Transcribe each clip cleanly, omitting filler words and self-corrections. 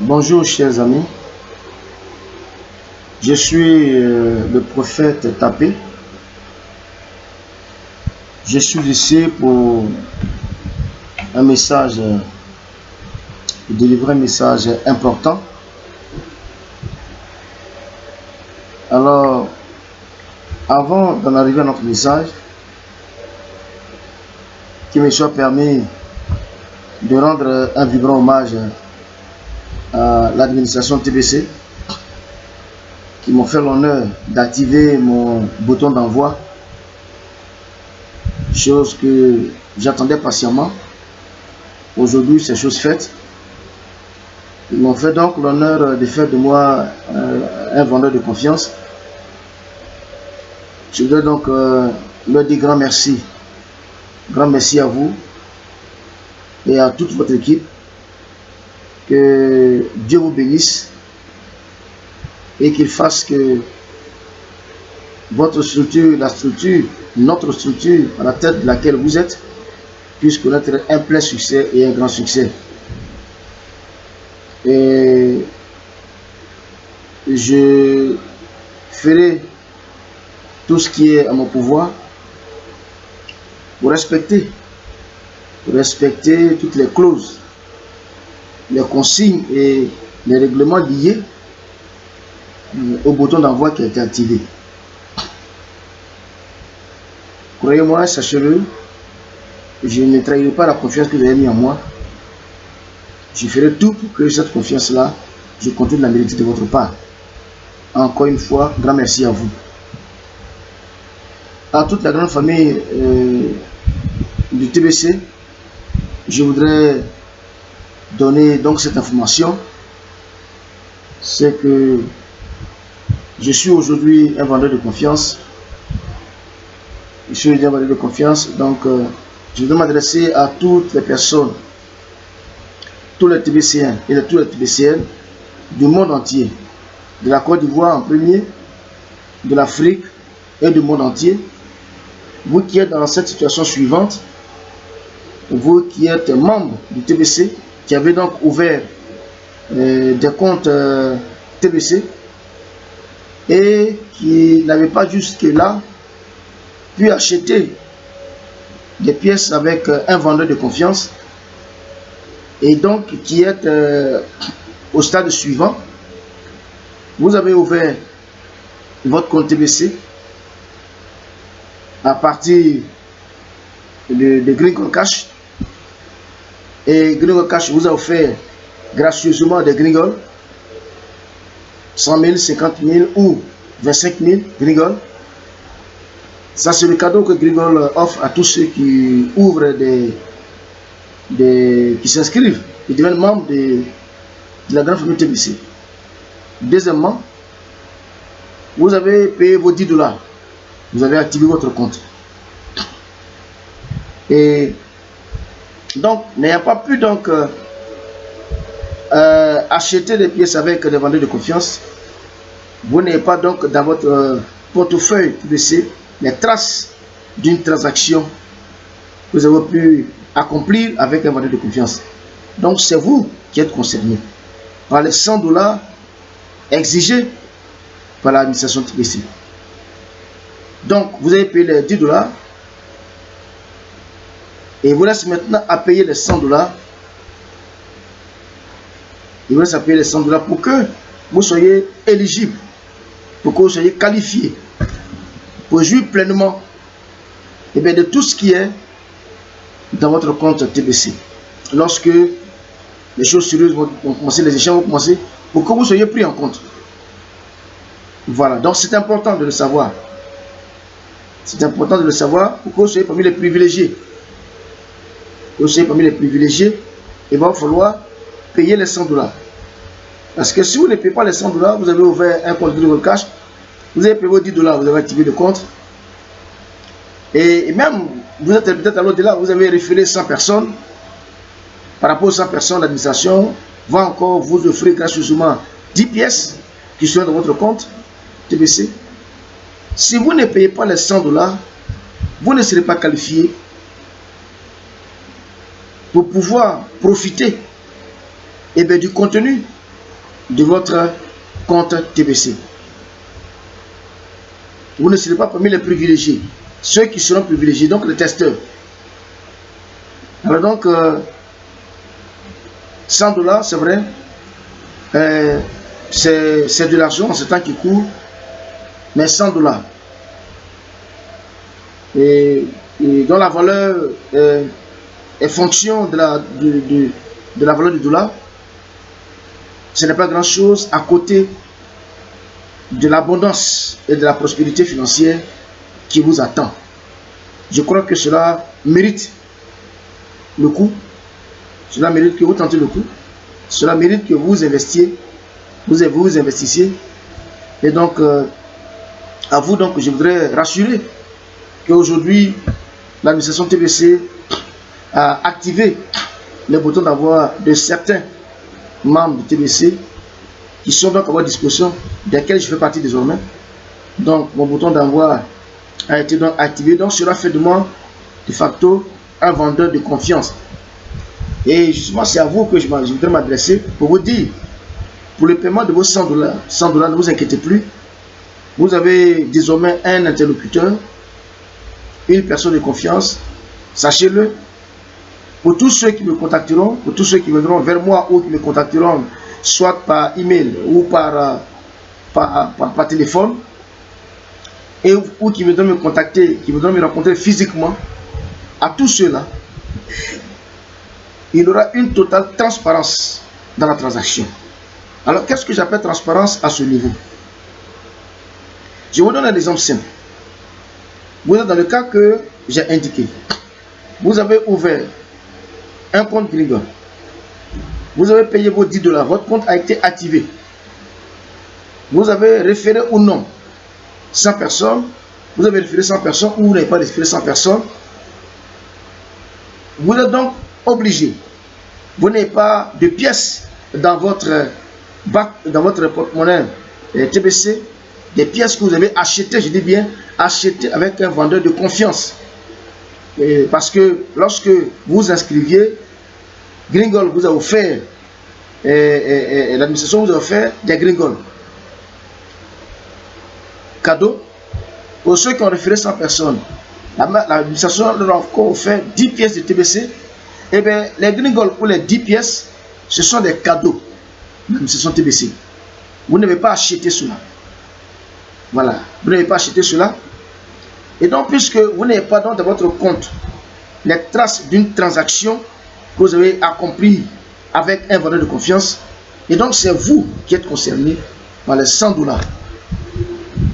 Bonjour chers amis, je suis le prophète Tapé. Je suis ici pour un message, délivrer un message important. Alors, avant d'en arriver à notre message, qu'il me soit permis de rendre un vibrant hommage à l'administration TBC qui m'ont fait l'honneur d'activer mon bouton d'envoi, chose que j'attendais patiemment. Aujourd'hui, c'est chose faite. Ils m'ont fait donc l'honneur de faire de moi un vendeur de confiance. Je voudrais donc leur dire grand merci. Grand merci à vous et à toute votre équipe. Que Dieu vous bénisse et qu'il fasse que votre structure, la structure, notre structure à la tête de laquelle vous êtes, puisse connaître un plein succès et un grand succès. Et je ferai tout ce qui est à mon pouvoir pour respecter toutes les clauses, les consignes et les règlements liés au bouton d'envoi qui a été activé. Croyez-moi, sachez-le, je ne trahirai pas la confiance que vous avez mis en moi. Je ferai tout pour que cette confiance-là, je continue de la mériter de votre part. Encore une fois, grand merci à vous. À toute la grande famille du TBC, je voudrais donner donc cette information. C'est que je suis aujourd'hui un vendeur de confiance. Je suis un vendeur de confiance. Donc je voudrais m'adresser à toutes les personnes, tous les TBCiens et tous les TBCiennes du monde entier, de la Côte d'Ivoire en premier, de l'Afrique et du monde entier. Vous qui êtes dans cette situation suivante, vous qui êtes membre du TBC, qui avez donc ouvert des comptes TBC et qui n'avait pas jusque-là pu acheter des pièces avec un vendeur de confiance et donc qui est au stade suivant. Vous avez ouvert votre compte TBC à partir de Gringold Cash et Gringold Cash vous a offert gracieusement des Gringold 100 000, 50 000 ou 25 000 Gringold. Ça, c'est le cadeau que Gringold offre à tous ceux qui ouvrent qui s'inscrivent et deviennent membres de la grande famille TBC. Deuxièmement, vous avez payé vos 10 $. Vous avez activé votre compte. Et donc, n'ayant pas pu donc acheter des pièces avec des vendeurs de confiance, vous n'avez pas donc dans votre portefeuille TBC les traces d'une transaction que vous avez pu accomplir avec un vendeur de confiance. Donc c'est vous qui êtes concerné par les 100 $ exigés par l'administration TBC. Donc vous avez payé les 10 $ et il vous reste maintenant à payer les 100 $. Il vous reste à payer les 100 $ pour que vous soyez éligible, pour que vous soyez qualifié, pour jouir pleinement de tout ce qui est dans votre compte TBC. Lorsque les choses sérieuses vont commencer, les échanges vont commencer, pour que vous soyez pris en compte. Voilà, donc c'est important de le savoir. C'est important de le savoir pour que vous soyez parmi les privilégiés. Pour que vous soyez parmi les privilégiés, il va falloir payer les 100 $. Parce que si vous ne payez pas les 100 $, vous avez ouvert un compte Gringold Cash, vous avez payé vos 10 $, vous avez activé le compte. Et même, vous êtes peut-être à l'au-delà, vous avez référé 100 personnes. Par rapport aux 100 personnes, l'administration va encore vous offrir gracieusement 10 pièces qui sont dans votre compte TBC. Si vous ne payez pas les 100 $, vous ne serez pas qualifié pour pouvoir profiter du contenu de votre compte TBC. Vous ne serez pas parmi les privilégiés. Ceux qui seront privilégiés, donc les testeurs. Alors donc, 100 $, c'est vrai, c'est de l'argent en ce temps qui court, mais 100 $. Et dont la valeur est fonction de la valeur du dollar. Ce n'est pas grand chose à côté de l'abondance et de la prospérité financière qui vous attend. Je crois que cela mérite le coup. Cela mérite que vous tentez le coup. Cela mérite que vous investissiez. Vous investissiez. Et donc, à vous, donc, je voudrais rassurer qu'aujourd'hui, l'administration TBC a activé le bouton d'avoir de certains membres du TBC qui sont donc à votre disposition, desquels je fais partie désormais. Donc, mon bouton d'envoi a été donc activé. Donc, cela fait de moi, de facto, un vendeur de confiance. Et justement, c'est à vous que je voudrais m'adresser pour vous dire, pour le paiement de vos 100 $, 100 $, ne vous inquiétez plus. Vous avez désormais un interlocuteur, une personne de confiance. Sachez-le. Pour tous ceux qui me contacteront, pour tous ceux qui viendront vers moi ou qui me contacteront, soit par email ou par téléphone, ou qui viendront me contacter, qui viendront me rencontrer physiquement, à tous ceux-là, il y aura une totale transparence dans la transaction. Alors, qu'est-ce que j'appelle transparence à ce niveau? Je vous donne un exemple simple. Vous êtes dans le cas que j'ai indiqué. Vous avez ouvert un compte Gringold. Vous avez payé vos 10 $. Votre compte a été activé. Vous avez référé ou non 100 personnes. Vous avez référé 100 personnes ou vous n'avez pas référé 100 personnes. Vous êtes donc obligé. Vous n'avez pas de pièces dans votre porte-monnaie TBC. Des pièces que vous avez achetées, je dis bien achetées avec un vendeur de confiance. Parce que lorsque vous inscriviez, Gringold vous a offert, l'administration vous a offert des Gringold. Cadeau. Pour ceux qui ont référé 100 personnes, l'administration leur a encore offert 10 pièces de TBC. Et bien, les Gringold pour les 10 pièces, ce sont des cadeaux de l'administration TBC. Vous n'avez pas acheté cela. Voilà. Vous n'avez pas acheté cela. Et donc, puisque vous n'avez pas dans votre compte les traces d'une transaction que vous avez accomplie avec un vendeur de confiance, et donc c'est vous qui êtes concerné par les 100 $.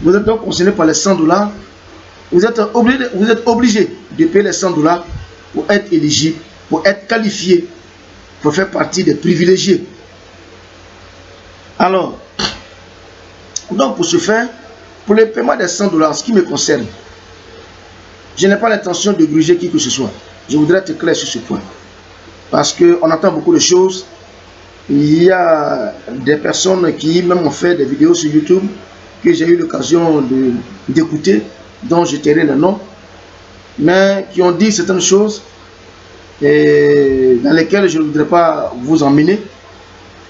Vous êtes donc concerné par les 100 $. Vous êtes obligé de payer les 100 $ pour être éligible, pour être qualifié, pour faire partie des privilégiés. Alors, donc pour ce faire, pour le paiement des 100 $, ce qui me concerne, je n'ai pas l'intention de gruger qui que ce soit. Je voudrais être clair sur ce point. Parce qu'on entend beaucoup de choses. Il y a des personnes qui même ont fait des vidéos sur YouTube que j'ai eu l'occasion d'écouter, dont je tairai le nom, mais qui ont dit certaines choses dans lesquelles je ne voudrais pas vous emmener,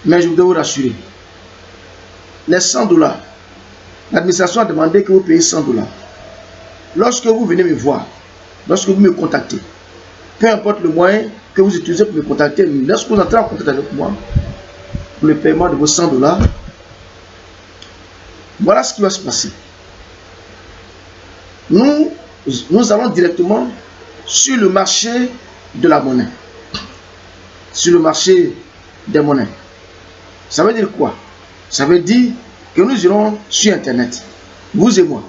mais je voudrais vous rassurer. Les 100 $, l'administration a demandé que vous payiez 100 $. Lorsque vous venez me voir, lorsque vous me contactez, peu importe le moyen que vous utilisez pour me contacter, lorsque vous entrez en contact avec moi, pour le paiement de vos 100 $, voilà ce qui va se passer. Nous allons directement sur le marché de la monnaie. Sur le marché des monnaies. Ça veut dire quoi? Ça veut dire que nous irons sur Internet, vous et moi.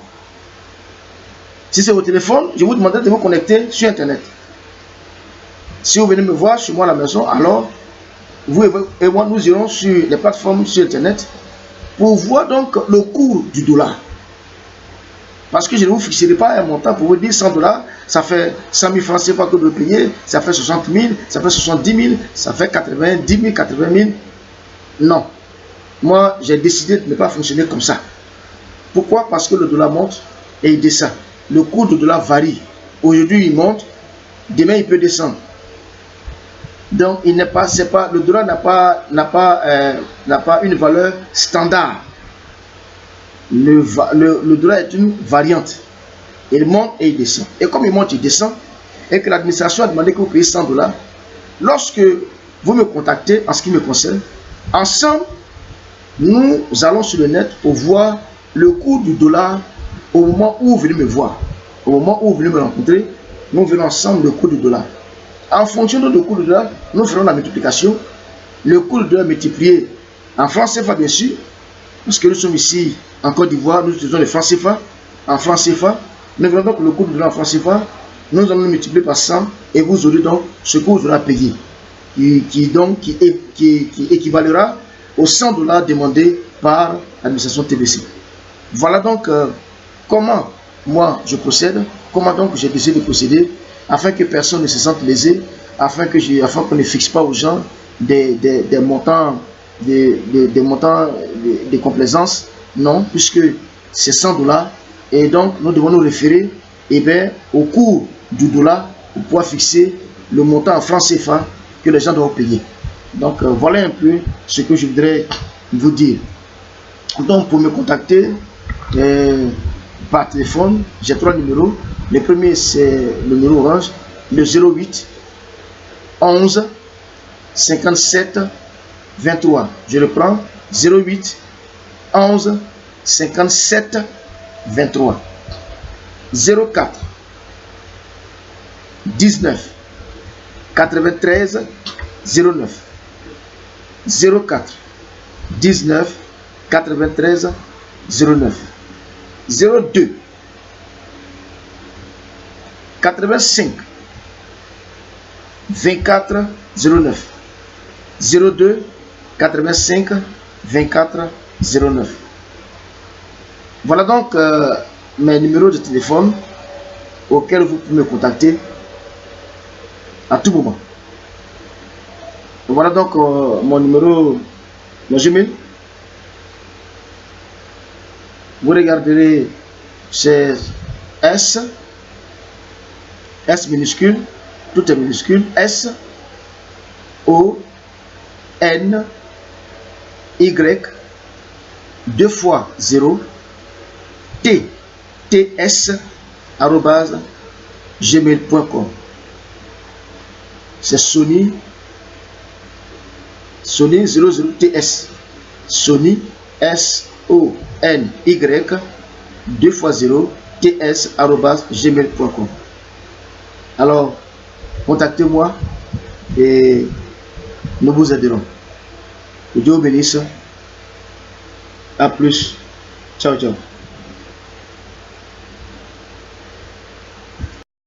Si c'est votre téléphone, je vous demanderai de vous connecter sur Internet. Si vous venez me voir chez moi à la maison, alors vous et moi, nous irons sur les plateformes sur Internet pour voir donc le cours du dollar. Parce que je ne vous fixerai pas un montant pour vous dire 100 $, ça fait 100 000 francs CFA que vous payez, ça fait 60 000, ça fait 70 000, ça fait 90 000, 80 000. Non. Moi, j'ai décidé de ne pas fonctionner comme ça. Pourquoi? Parce que le dollar monte et il descend. Le cours du dollar varie. Aujourd'hui, il monte, demain, il peut descendre. Donc, il n'est pas, c'est pas, le dollar n'a pas une valeur standard. Le dollar est une variante. Il monte et il descend. Et comme il monte, il descend, et que l'administration a demandé que vous payiez 100 $, lorsque vous me contactez en ce qui me concerne, ensemble, nous allons sur le net pour voir le cours du dollar au moment où vous venez me voir. Au moment où vous venez me rencontrer, nous verrons ensemble le cours du dollar. En fonction de le cours du dollar, nous ferons la multiplication. Le cours du dollar multiplié en francs CFA, bien sûr, parce que nous sommes ici en Côte d'Ivoire, nous utilisons les francs CFA. En francs CFA, nous verrons donc le cours du dollar en francs CFA. Nous allons le multiplier par 100 et vous aurez donc ce que vous aurez à payer, qui équivalera aux 100 $ demandés par l'administration TBC. Voilà donc comment moi je procède, comment donc j'ai décidé de procéder, afin que personne ne se sente lésé, afin qu'on ne fixe pas aux gens des montants de complaisance. Non, puisque c'est 100 $, et donc nous devons nous référer au cours du dollar pour pouvoir fixer le montant en francs CFA que les gens doivent payer. Donc voilà un peu ce que je voudrais vous dire. Donc pour me contacter par téléphone, j'ai 3 numéros. Le premier c'est le numéro orange, le 08 11 57 23. Je le prends, 08 11 57 23. 04 19 93 09. 04 19 93 09. 02 85 24 09. 02 85 24 09. Voilà donc mes numéros de téléphone auxquels vous pouvez me contacter à tout moment. Voilà donc mon numéro, mon Gmail. Vous regarderez, c'est S minuscule, tout est minuscule, S O N Y 2 fois 0 T TS @gmail.com. C'est Sony 00TS. Sony SONY 2 fois 0 TS @gmail.com. Alors, contactez-moi et nous vous aiderons. Que Dieu vous bénisse. À plus. Ciao, ciao.